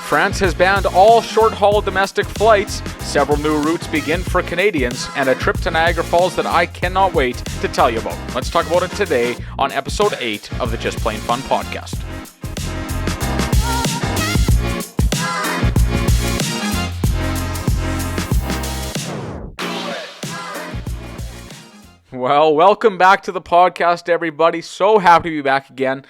France has banned all short-haul domestic flights, several new routes begin for Canadians, and a trip to Niagara Falls that I cannot wait to tell you about. Let's talk about it today on episode 8 of the Just Plain Fun podcast. Well, welcome back to the podcast, everybody. So happy to be back again.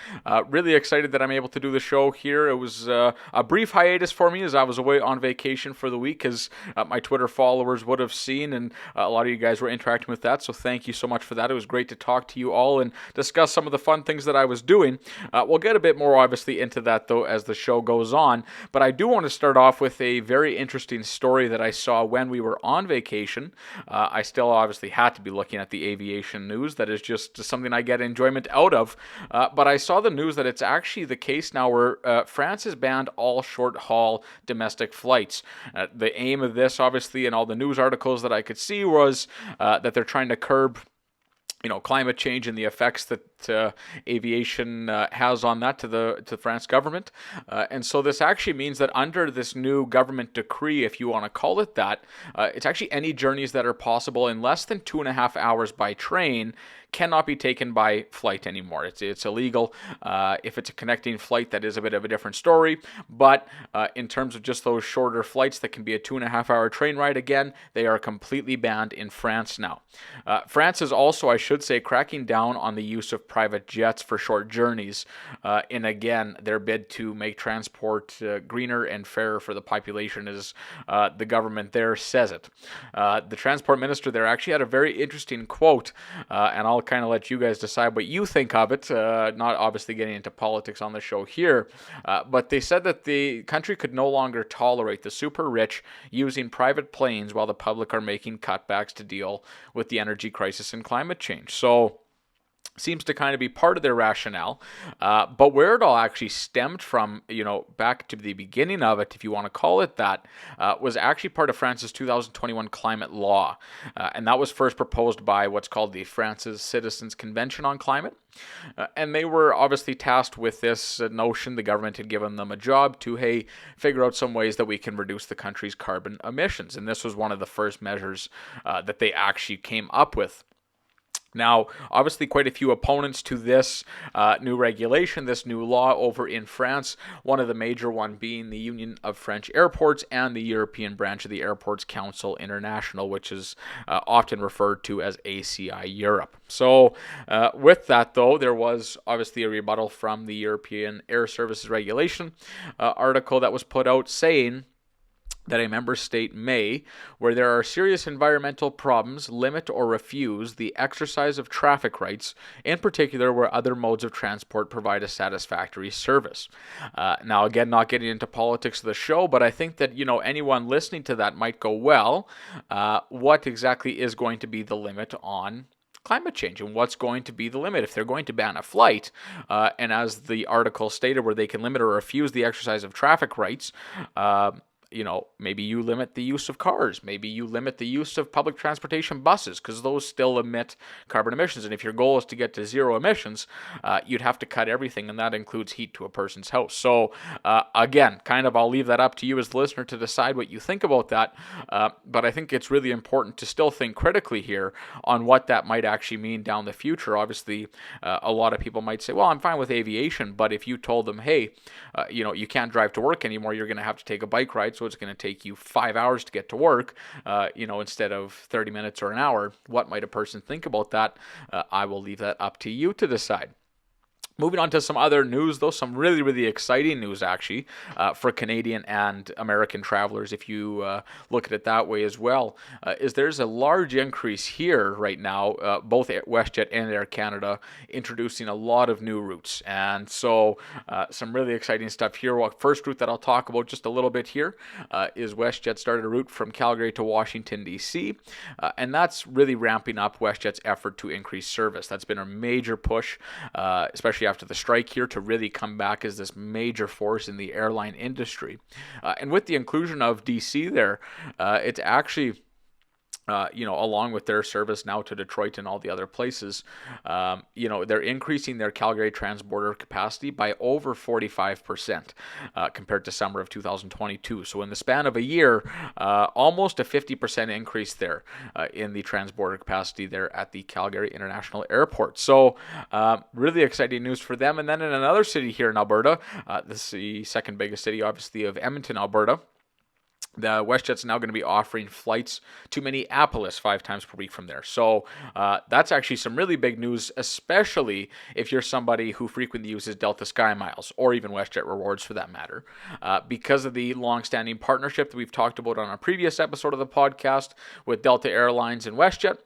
Really excited that I'm able to do the show here. It was a brief hiatus for me as I was away on vacation for the week, as my Twitter followers would have seen, and a lot of you guys were interacting with that, so thank you so much for that. It was great to talk to you all and discuss some of the fun things that I was doing. We'll get a bit more, obviously, into that, though, as the show goes on, but I do want to start off with a very interesting story that I saw when we were on vacation. I still obviously had to be looking at the aviation news. That is just something I get enjoyment out of. But I saw the news that it's actually the case now where France has banned all short-haul domestic flights. The aim of this, obviously, in all the news articles that I could see was that they're trying to curb climate change and the effects that aviation has on that to the France government. And so this actually means that under this new government decree, if you want to call it that, it's actually any journeys that are possible in less than 2.5 hours by train cannot be taken by flight anymore. It's illegal. If it's a connecting flight, that is a bit of a different story. But in terms of just those shorter flights that can be a 2.5-hour train ride, again, they are completely banned in France now. France is also, I should say, cracking down on the use of private jets for short journeys in, again, their bid to make transport greener and fairer for the population, as the government there says it. The transport minister there actually had a very interesting quote, and I'll kind of let you guys decide what you think of it, not obviously getting into politics on the show here, but they said that the country could no longer tolerate the super rich using private planes while the public are making cutbacks to deal with the energy crisis and climate change. So seems to kind of be part of their rationale, but where it all actually stemmed from, back to the beginning of it, if you want to call it that, was actually part of France's 2021 climate law, and that was first proposed by what's called the France's Citizens Convention on Climate, and they were obviously tasked with this notion. The government had given them a job to, figure out some ways that we can reduce the country's carbon emissions, and this was one of the first measures that they actually came up with. Now, obviously, quite a few opponents to this new regulation, this new law over in France, one of the major one being the Union of French Airports and the European branch of the Airports Council International, which is often referred to as ACI Europe. So with that, though, there was obviously a rebuttal from the European Air Services Regulation article that was put out saying that a member state may, where there are serious environmental problems, limit or refuse the exercise of traffic rights, in particular where other modes of transport provide a satisfactory service. Now, again, not getting into politics of the show, but I think that, anyone listening to that might go, well, what exactly is going to be the limit on climate change, and what's going to be the limit if they're going to ban a flight, and as the article stated, where they can limit or refuse the exercise of traffic rights, maybe you limit the use of cars. Maybe you limit the use of public transportation buses, because those still emit carbon emissions. And if your goal is to get to zero emissions, you'd have to cut everything, and that includes heat to a person's house. So again, I'll leave that up to you as the listener to decide what you think about that. But I think it's really important to still think critically here on what that might actually mean down the future. Obviously, a lot of people might say, well, I'm fine with aviation, but if you told them, hey, you can't drive to work anymore, you're going to have to take a bike ride, so it's going to take you 5 hours to get to work, instead of 30 minutes or an hour. What might a person think about that? I will leave that up to you to decide. Moving on to some other news, though, some really, really exciting news, actually, for Canadian and American travelers, if you look at it that way as well, is there's a large increase here right now, both WestJet and Air Canada introducing a lot of new routes. And so some really exciting stuff here. Well, first route that I'll talk about just a little bit here is WestJet started a route from Calgary to Washington, D.C., and that's really ramping up WestJet's effort to increase service. That's been a major push, especially after the strike here, to really come back as this major force in the airline industry. And with the inclusion of DC there, it's actually along with their service now to Detroit and all the other places, they're increasing their Calgary transborder capacity by over 45% compared to summer of 2022. So in the span of a year, almost a 50% increase there in the transborder capacity there at the Calgary International Airport. So really exciting news for them. And then in another city here in Alberta, this is the second biggest city, obviously, of Edmonton, Alberta. The WestJet's now going to be offering flights to Minneapolis 5 times per week from there. So that's actually some really big news, especially if you're somebody who frequently uses Delta Sky Miles or even WestJet Rewards for that matter. Because of the long-standing partnership that we've talked about on a previous episode of the podcast with Delta Airlines and WestJet,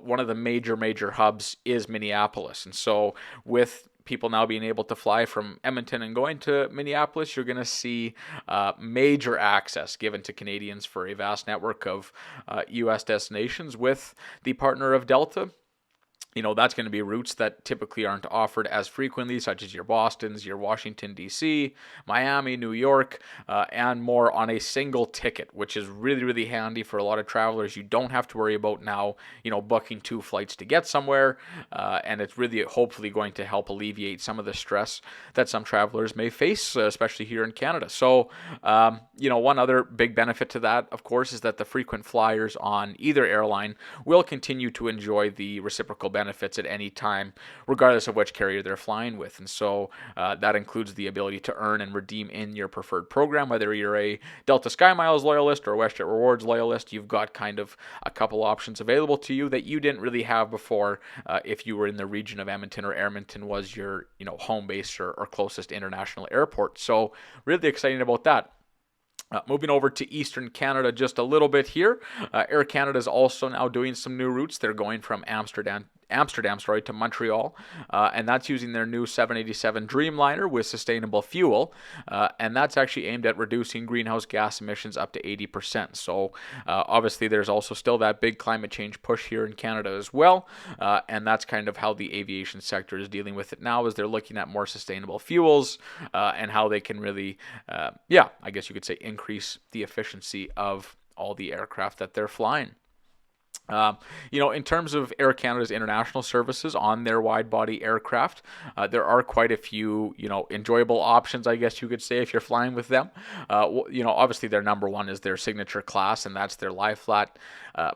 one of the major hubs is Minneapolis. And so with people now being able to fly from Edmonton and going to Minneapolis, you're going to see major access given to Canadians for a vast network of U.S. destinations with the partner of Delta. That's going to be routes that typically aren't offered as frequently, such as your Bostons, your Washington, D.C., Miami, New York, and more on a single ticket, which is really handy for a lot of travelers. You don't have to worry about now, booking 2 flights to get somewhere, and it's really hopefully going to help alleviate some of the stress that some travelers may face, especially here in Canada. So, one other big benefit to that, of course, is that the frequent flyers on either airline will continue to enjoy the reciprocal benefits at any time, regardless of which carrier they're flying with. And so that includes the ability to earn and redeem in your preferred program, whether you're a Delta Sky Miles loyalist or a WestJet Rewards loyalist. You've got kind of a couple options available to you that you didn't really have before if you were in the region of Edmonton or Edmonton was your home base or closest international airport. So really exciting about that. Moving over to Eastern Canada just a little bit here. Air Canada is also now doing some new routes. They're going from Amsterdam to Montreal, and that's using their new 787 Dreamliner with sustainable fuel, and that's actually aimed at reducing greenhouse gas emissions up to 80%. So obviously there's also still that big climate change push here in Canada as well, and that's kind of how the aviation sector is dealing with it now, as they're looking at more sustainable fuels and how they can really, I guess you could say, increase the efficiency of all the aircraft that they're flying. In terms of Air Canada's international services on their wide-body aircraft, there are quite a few, enjoyable options, I guess you could say, if you're flying with them. Obviously their number one is their signature class, and that's their lie-flat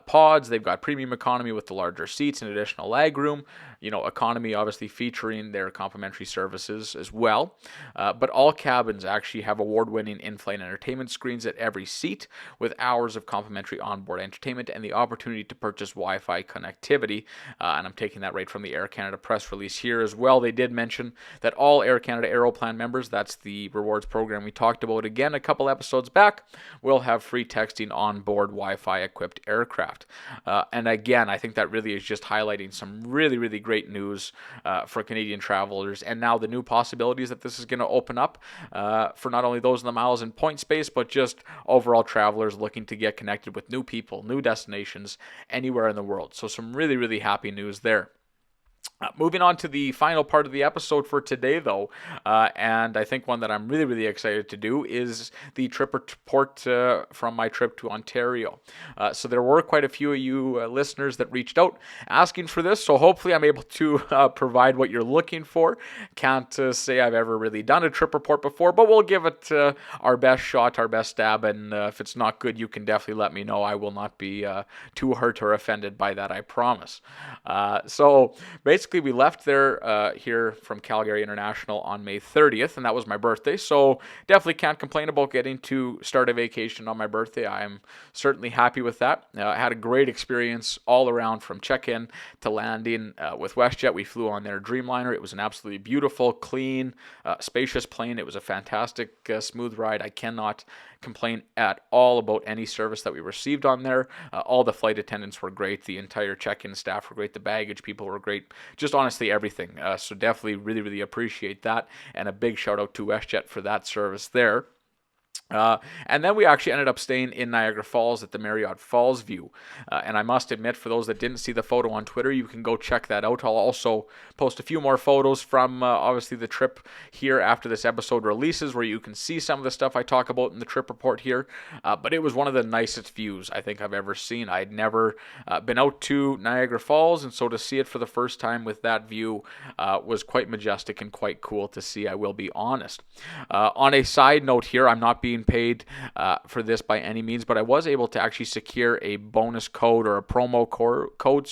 pods. They've got premium economy with the larger seats and additional leg room. Economy obviously featuring their complimentary services as well. But all cabins actually have award-winning in-flight entertainment screens at every seat, with hours of complimentary onboard entertainment and the opportunity to purchase Wi-Fi connectivity. And I'm taking that right from the Air Canada press release here as well. They did mention that all Air Canada Aeroplan members, that's the rewards program we talked about again a couple episodes back, will have free texting on board Wi-Fi equipped aircraft. And again, I think that really is just highlighting some really great news for Canadian travelers, and now the new possibilities that this is going to open up for not only those in the miles and point space, but just overall travelers looking to get connected with new people, new destinations anywhere in the world. So some really happy news there. Moving on to the final part of the episode for today, though, and I think one that I'm really excited to do is the trip report from my trip to Ontario. So there were quite a few of you listeners that reached out asking for this, so hopefully I'm able to provide what you're looking for. Can't say I've ever really done a trip report before, but we'll give it our best shot, our best stab, and if it's not good, you can definitely let me know. I will not be too hurt or offended by that, I promise. So basically, we left there here from Calgary International on May 30th, and that was my birthday, so definitely can't complain about getting to start a vacation on my birthday. I'm certainly happy with that. I had a great experience all around from check-in to landing with WestJet. We flew on their Dreamliner. It was an absolutely beautiful, clean, spacious plane. It was a fantastic, smooth ride. I cannot complain at all about any service that we received on there. All the flight attendants were great. The entire check-in staff were great. The baggage people were great. Just honestly everything. So definitely really appreciate that. And a big shout out to WestJet for that service there. And then we actually ended up staying in Niagara Falls at the Marriott Falls View. And I must admit, for those that didn't see the photo on Twitter, you can go check that out. I'll also post a few more photos from obviously the trip here after this episode releases, where you can see some of the stuff I talk about in the trip report here. But it was one of the nicest views I think I've ever seen. I'd never been out to Niagara Falls, and so to see it for the first time with that view was quite majestic and quite cool to see, I will be honest. On a side note here, I'm not being paid for this by any means, but I was able to actually secure a bonus code or a promo code,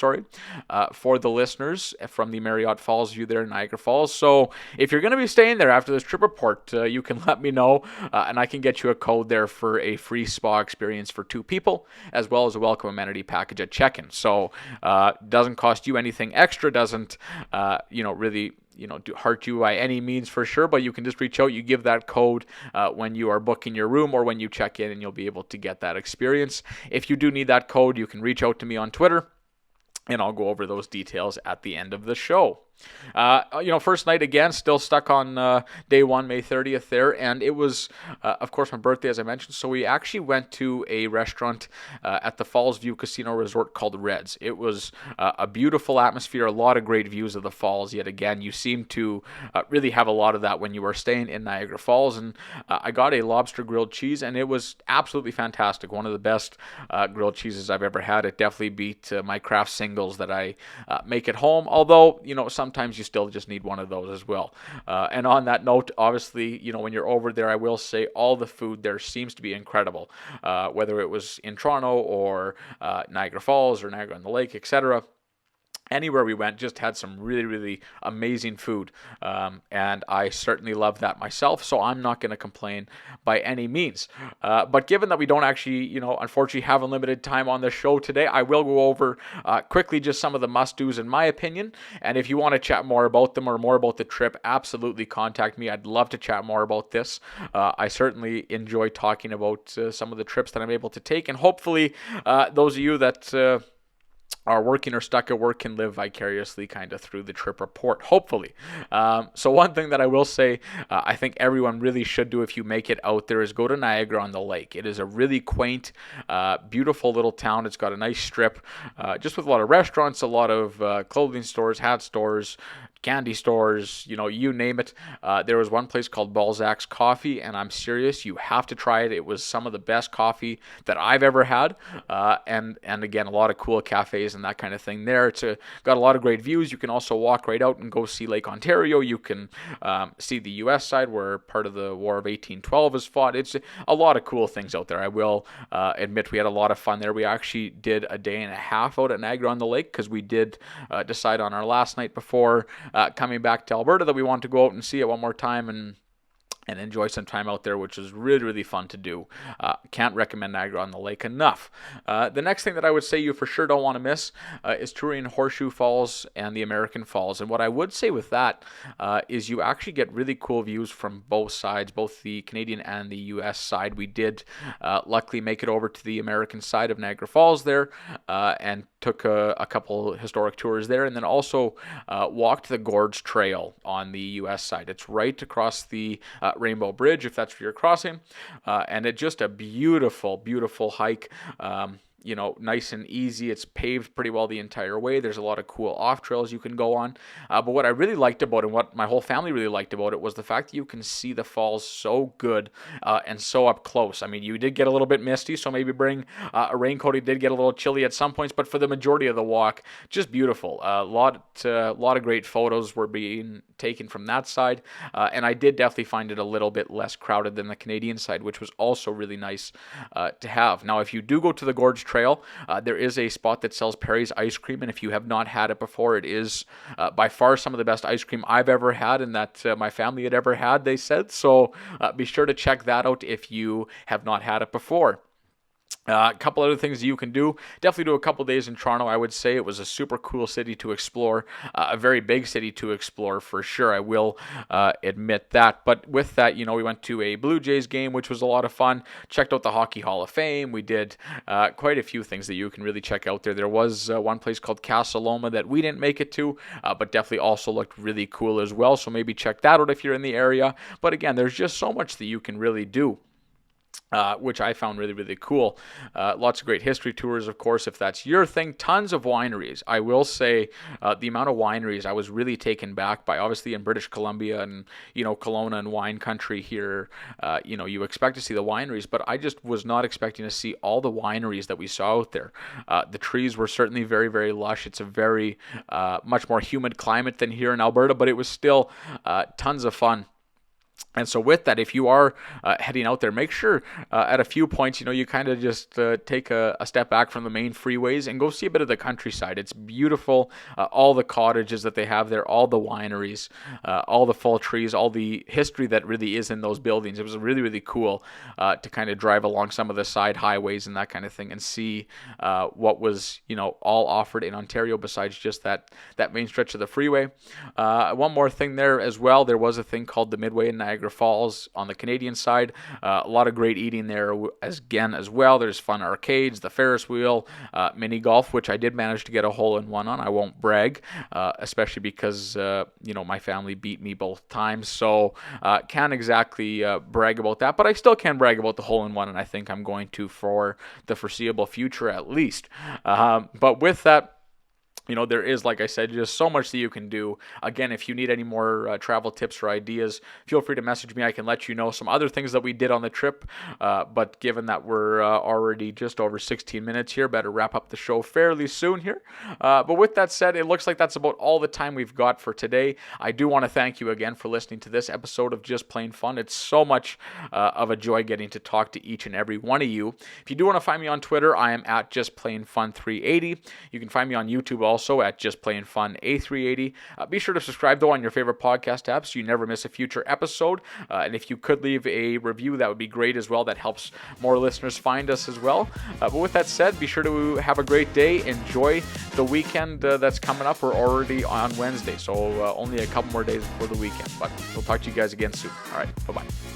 for the listeners from the Marriott Falls View there in Niagara Falls. So if you're going to be staying there after this trip report, you can let me know, and I can get you a code there for a free spa experience for 2 people, as well as a welcome amenity package at check-in. So doesn't cost you anything extra, doesn't really hurt you by any means for sure, but you can just reach out. You give that code when you are booking your room or when you check in, and you'll be able to get that experience. If you do need that code, you can reach out to me on Twitter, and I'll go over those details at the end of the show. First night again, still stuck on day 1, May 30th there, and it was, of course, my birthday, as I mentioned, so we actually went to a restaurant at the Falls View Casino Resort called Reds. It was a beautiful atmosphere, a lot of great views of the falls. Yet again, you seem to really have a lot of that when you are staying in Niagara Falls, and I got a lobster grilled cheese, and it was absolutely fantastic. One of the best grilled cheeses I've ever had. It definitely beat my craft singles that I make at home, although, sometimes you still just need one of those as well. And on that note, obviously, when you're over there, I will say all the food there seems to be incredible, whether it was in Toronto or Niagara Falls or Niagara on the Lake, etc. Anywhere we went, just had some really, really amazing food. And I certainly love that myself, so I'm not going to complain by any means. But given that we don't actually, unfortunately have unlimited time on the show today, I will go over quickly just some of the must-dos in my opinion. And if you want to chat more about them or more about the trip, absolutely contact me. I'd love to chat more about this. I certainly enjoy talking about some of the trips that I'm able to take. And hopefully those of you that are working or stuck at work can live vicariously kind of through the trip report, hopefully. So one thing that I will say, I think everyone really should do if you make it out there, is go to Niagara on the Lake. It is a really quaint, beautiful little town. It's got a nice strip, just with a lot of restaurants, a lot of clothing stores, hat stores, candy stores, you name it. There was one place called Balzac's Coffee, and I'm serious, you have to try it. It was some of the best coffee that I've ever had, and again, a lot of cool cafes and that kind of thing there. It's got a lot of great views. You can also walk right out and go see Lake Ontario. You can see the U.S. side where part of the War of 1812 is fought. It's a lot of cool things out there. I will admit we had a lot of fun there. We actually did a day and a half out at Niagara on the Lake because we did decide on our last night before coming back to Alberta that we want to go out and see it one more time and enjoy some time out there, which is really, really fun to do. Can't recommend Niagara on the Lake enough. The next thing that I would say you for sure don't want to miss is touring Horseshoe Falls and the American Falls. And what I would say with that is you actually get really cool views from both sides, both the Canadian and the U.S. side. We did luckily make it over to the American side of Niagara Falls there and took a couple historic tours there, and then also walked the Gorge Trail on the U.S. side. It's right across the Rainbow Bridge, if that's where you're crossing, and it's just a beautiful, beautiful hike. Nice and easy. It's paved pretty well the entire way. There's a lot of cool off trails you can go on. But what I really liked about it, and what my whole family really liked about it, was the fact that you can see the falls so good and so up close. I mean, you did get a little bit misty, so maybe bring a raincoat. It did get a little chilly at some points, but for the majority of the walk, just beautiful. A lot of great photos were being taken from that side, and I did definitely find it a little bit less crowded than the Canadian side, which was also really nice to have. Now, if you do go to the Gorge Trail, there is a spot that sells Perry's ice cream, and if you have not had it before, it is by far some of the best ice cream I've ever had and that my family had ever had, they said. So be sure to check that out if you have not had it before. A couple other things that you can do. Definitely do a couple days in Toronto. I would say it was a super cool city to explore, a very big city to explore for sure. I will admit that. But with that, we went to a Blue Jays game, which was a lot of fun. Checked out the Hockey Hall of Fame. We did quite a few things that you can really check out there. There was one place called Casa Loma that we didn't make it to, but definitely also looked really cool as well. So maybe check that out if you're in the area. But again, there's just so much that you can really do. which I found really, really cool. Lots of great history tours, of course, if that's your thing. Tons of wineries. I will say the amount of wineries I was really taken back by. Obviously, in British Columbia and, Kelowna and wine country here, you expect to see the wineries, but I just was not expecting to see all the wineries that we saw out there. The trees were certainly very, very lush. It's a very much more humid climate than here in Alberta, but it was still tons of fun. And so with that, if you are heading out there, make sure at a few points, you kind of just take a step back from the main freeways and go see a bit of the countryside. It's beautiful. All the cottages that they have there, all the wineries, all the fall trees, all the history that really is in those buildings. It was really, really cool to kind of drive along some of the side highways and that kind of thing and see what was, all offered in Ontario besides just that main stretch of the freeway. One more thing there as well, there was a thing called the Midway in Niagara Falls on the Canadian side. A lot of great eating there as well. There's fun arcades, the Ferris wheel, mini golf, which I did manage to get a hole-in-one on. I won't brag, especially because my family beat me both times, so can't exactly brag about that, but I still can brag about the hole-in-one, and I think I'm going to for the foreseeable future at least. But with that, there is, like I said, just so much that you can do. Again, if you need any more travel tips or ideas, feel free to message me. I can let you know some other things that we did on the trip. But given that we're already just over 16 minutes here, better wrap up the show fairly soon here. But with that said, it looks like that's about all the time we've got for today. I do want to thank you again for listening to this episode of Just Plain Fun. It's so much of a joy getting to talk to each and every one of you. If you do want to find me on Twitter, I am at JustPlainFun380. You can find me on YouTube also at Just Plain Fun A380. Be sure to subscribe though on your favorite podcast apps so you never miss a future episode. And if you could leave a review, that would be great as well. That helps more listeners find us as well. But with that said, be sure to have a great day. Enjoy the weekend that's coming up. We're already on Wednesday, so only a couple more days before the weekend. But we'll talk to you guys again soon. All right, bye-bye.